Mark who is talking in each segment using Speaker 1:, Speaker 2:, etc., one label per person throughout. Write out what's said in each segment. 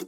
Speaker 1: Hi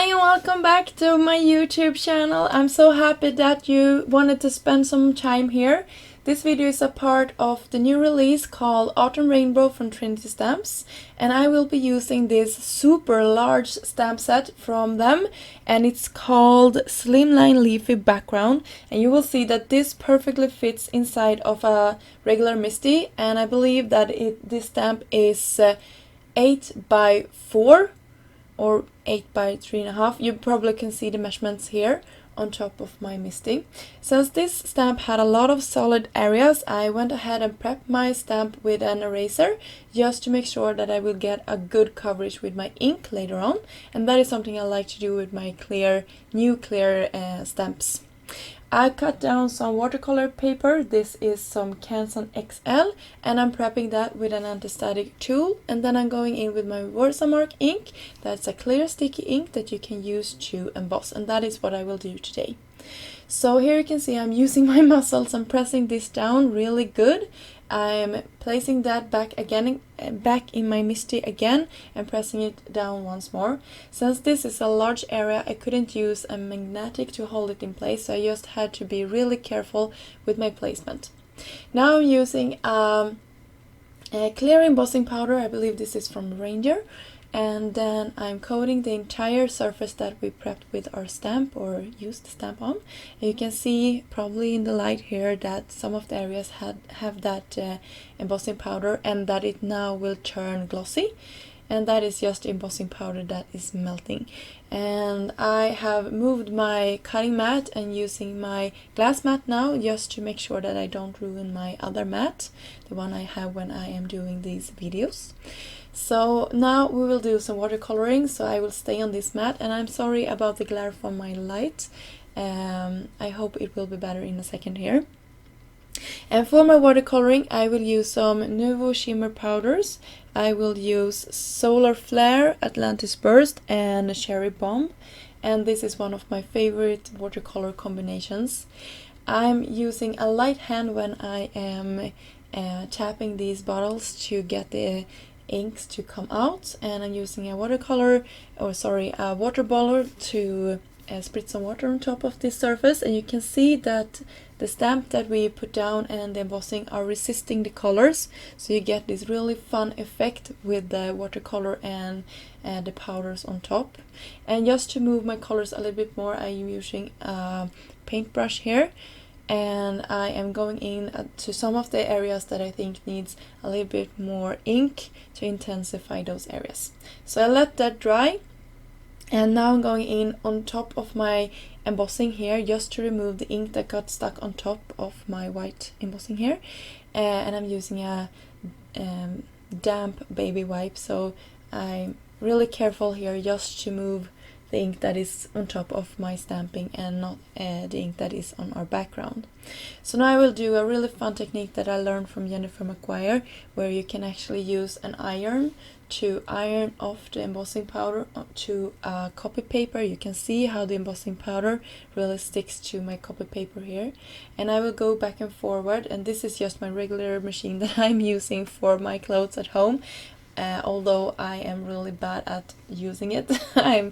Speaker 1: and welcome back to my YouTube channel. I'm so happy that you wanted to spend some time here. This video is a part of the new release called Autumn Rainbow from Trinity Stamps, and I will be using this super large stamp set from them, and it's called Slimline Leafy Background, and you will see that this perfectly fits inside of a regular Misty, and I believe that this stamp is 8 by 4 or 8 by 3.5. You probably can see the measurements here on top of my Misty. Since this stamp had a lot of solid areas, I went ahead and prepped my stamp with an eraser just to make sure that I will get a good coverage with my ink later on, and that is something I like to do with my new clear stamps. I cut down some watercolor paper. This is some Canson XL, and I'm prepping that with an anti-static tool, and then I'm going in with my Versamark ink. That's a clear sticky ink that you can use to emboss, and that is what I will do today. So here you can see I'm using my muscles and pressing this down really good. I'm placing that back in my Misty again and pressing it down once more. Since this is a large area, I couldn't use a magnetic to hold it in place, so I just had to be really careful with my placement. Now I'm using a clear embossing powder. I believe this is from Ranger. And then I'm coating the entire surface that we prepped with our stamp or used the stamp on. And you can see probably in the light here that some of the areas have that embossing powder, and that it now will turn glossy. And that is just embossing powder that is melting. And I have moved my cutting mat and using my glass mat now just to make sure that I don't ruin my other mat, the one I have when I am doing these videos. So now we will do some watercoloring, so I will stay on this mat, and I'm sorry about the glare from my light. I hope it will be better in a second here. And for my watercoloring, I will use some Nuvo shimmer powders. I will use Solar Flare, Atlantis Burst, and Cherry Bomb, and this is one of my favorite watercolor combinations. I'm using a light hand when I am tapping these bottles to get the inks to come out, and I'm using a water bottle to spritz some water on top of this surface, and you can see that the stamp that we put down and the embossing are resisting the colors, so you get this really fun effect with the watercolor and the powders on top. And just to move my colors a little bit more, I am using a paintbrush here, and I am going in to some of the areas that I think needs a little bit more ink to intensify those areas. So I let that dry, and now I'm going in on top of my embossing here just to remove the ink that got stuck on top of my white embossing here. And I'm using a damp baby wipe, so I'm really careful here just to move the ink that is on top of my stamping and not the ink that is on our background. So now I will do a really fun technique that I learned from Jennifer McGuire, where you can actually use an iron to iron off the embossing powder to copy paper. You can see how the embossing powder really sticks to my copy paper here, and I will go back and forward, and this is just my regular machine that I'm using for my clothes at home. Although I am really bad at using it. I'm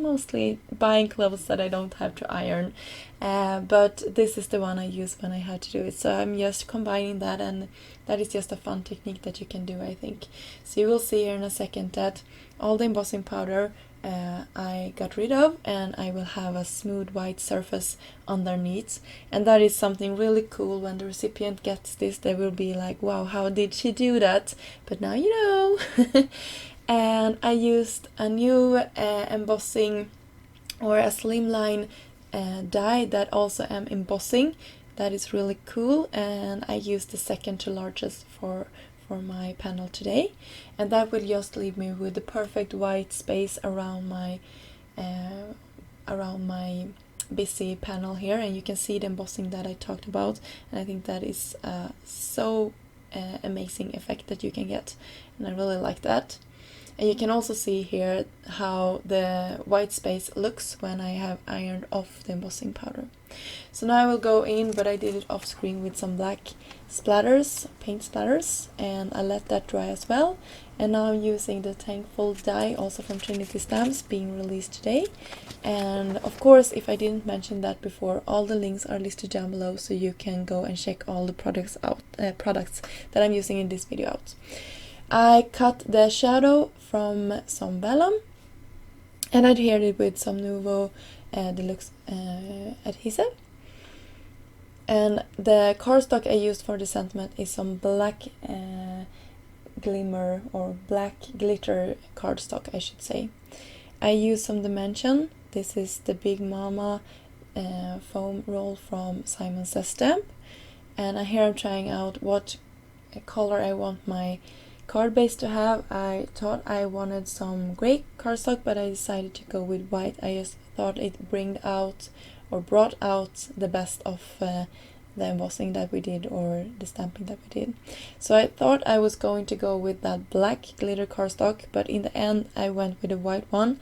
Speaker 1: mostly buying clothes that I don't have to iron, but this is the one I use when I had to do it. So I'm just combining that, and that is just a fun technique that you can do, I think. So you will see here in a second that all the embossing powder I got rid of, and I will have a smooth white surface underneath, and that is something really cool. When the recipient gets this, they will be like, wow, how did she do that? But now you know. And I used a new embossing or a slimline die that also am embossing. That is really cool, and I used the second to largest for my panel today, and that will just leave me with the perfect white space around my busy panel here, and you can see the embossing that I talked about, and I think that is so amazing effect that you can get, and I really like that. And you can also see here how the white space looks when I have ironed off the embossing powder. So now I will go in, but I did it off screen with some black splatters, paint splatters, and I let that dry as well. And now I'm using the Thankful die, also from Trinity Stamps, being released today. And of course, if I didn't mention that before, all the links are listed down below, so you can go and check all the products that I'm using in this video out. I cut the shadow from some vellum and adhered it with some Nuvo Deluxe adhesive. And the cardstock I used for the sentiment is some black glimmer or black glitter cardstock, I should say. I used some dimension. This is the Big Mama foam roll from Simon Says Stamp. And here I'm trying out what color I want my card base to have. I thought I wanted some gray cardstock, but I decided to go with white. I just thought it brought out the best of the embossing that we did, or the stamping that we did. So I thought I was going to go with that black glitter cardstock, but in the end I went with a white one.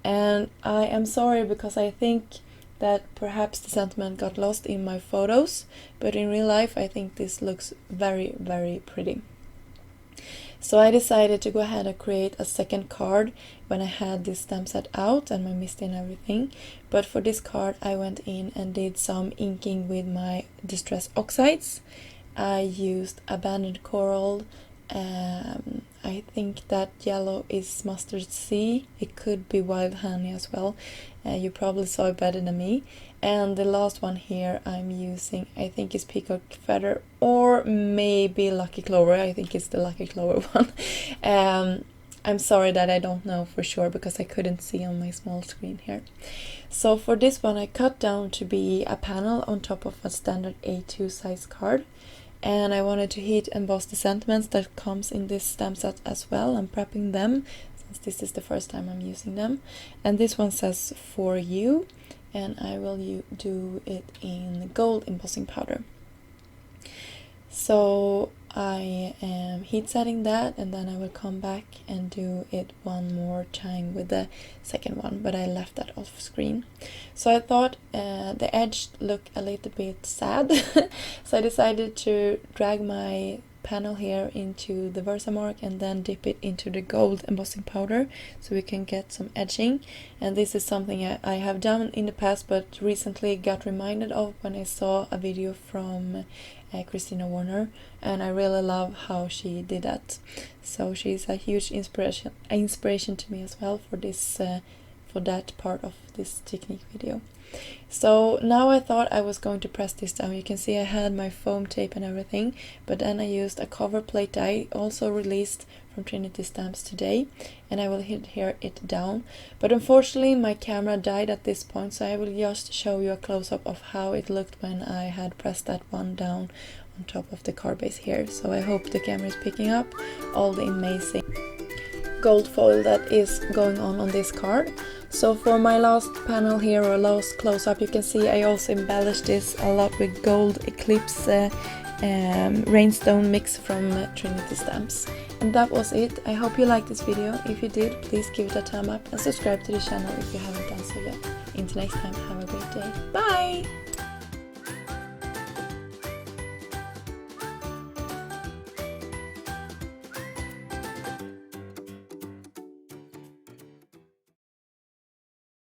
Speaker 1: And I am sorry, because I think that perhaps the sentiment got lost in my photos, but in real life I think this looks very, very pretty. So I decided to go ahead and create a second card when I had this stamp set out and my MISTI and everything. But for this card I went in and did some inking with my Distress Oxides. I used Abandoned Coral. I think that yellow is Mustard Sea. It could be Wild Honey as well. You probably saw it better than me. And the last one here I'm using, I think is Peacock Feather, or maybe Lucky Clover. I think it's the Lucky Clover one. I'm sorry that I don't know for sure, because I couldn't see on my small screen here. So for this one I cut down to be a panel on top of a standard A2 size card. And I wanted to heat emboss the sentiments that comes in this stamp set as well. I'm prepping them since this is the first time I'm using them. And this one says For You, and I will do it in gold embossing powder. So I am heat setting that, and then I will come back and do it one more time with the second one, but I left that off screen. So I thought the edge looked a little bit sad, so I decided to drag my panel here into the Versamark and then dip it into the gold embossing powder so we can get some edging. And this is something I have done in the past, but recently got reminded of when I saw a video from Christina Warner, and I really love how she did that. So she's a huge inspiration to me as well for this for that part of this technique video. So now I thought I was going to press this down. You can see I had my foam tape and everything, but then I used a cover plate die, also released from Trinity Stamps today, and I will adhere it down. But unfortunately my camera died at this point, so I will just show you a close-up of how it looked when I had pressed that one down on top of the card base here. So I hope the camera is picking up all the amazing gold foil that is going on this card. So for my last panel here, or last close-up, you can see I also embellished this a lot with gold Eclipse Rainstone mix from Trinity Stamps. And that was it. I hope you liked this video. If you did, please give it a thumb up and subscribe to the channel if you haven't done so yet. Until next time, have a great day. Bye!